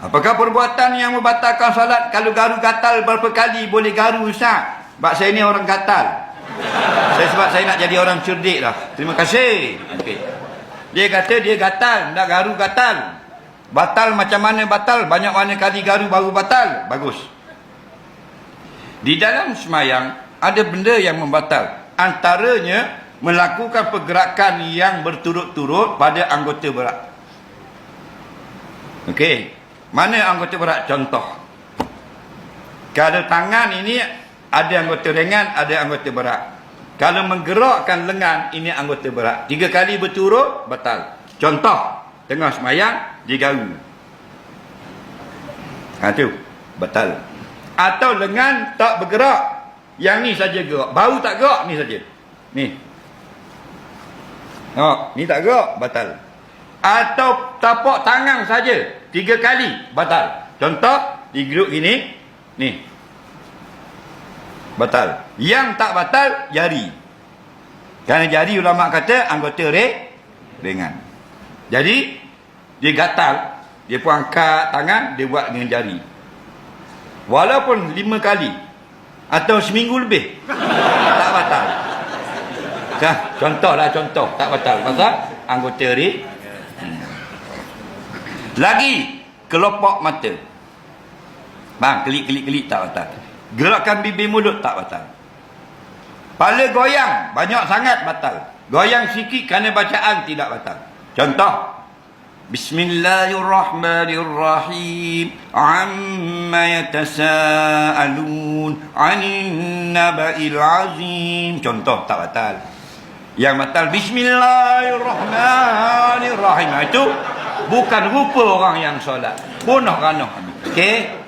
Apakah perbuatan yang membatalkan salat? Kalau garu gatal berapa kali boleh garu, Ustaz? Sebab saya ni orang gatal. Sebab saya nak jadi orang cerdik lah. Terima kasih. Okay. Dia kata dia gatal, nak garu gatal. Batal macam mana batal? Banyak mana kali garu baru batal? Bagus. Di dalam semayang ada benda yang membatal. Antaranya melakukan pergerakan yang berturut-turut pada anggota berat. Okey. Mana anggota berat? Contoh. Kalau tangan ini ada anggota ringan, ada anggota berat. Kalau menggerakkan lengan, ini anggota berat. 3 kali berturut, batal. Contoh, tengah semayang, dia garu. Tu, batal. Atau lengan tak bergerak. Yang ni saja gerak. Baru tak gerak, ni saja. Ni. Ni tak gerak, batal. Atau tapak tangan saja 3 kali, batal. Contoh, digeruk gini, ni. Batal. Yang tak batal, jari. Kerana jari ulama kata anggota ringan. Jadi, dia gatal. Dia pun angkat tangan, dia buat dengan jari. Walaupun 5 kali. Atau seminggu lebih. Tak batal. Contohlah, contoh. Tak batal. Pasal anggota ringan. Lagi, kelopak mata. Bang, kelip-kelip tak batal. Gerakan bibir mulut tak batal. Kepala goyang, banyak sangat batal. Goyang sikit kerana bacaan tidak batal. Contoh, Bismillahirrahmanirrahim. Amma yatasa'alun 'anil naba'il 'azim. Contoh, tak batal. Yang batal, Bismillahirrahmanirrahim. Itu bukan rupa orang yang solat. Bunuh ranah. Okey.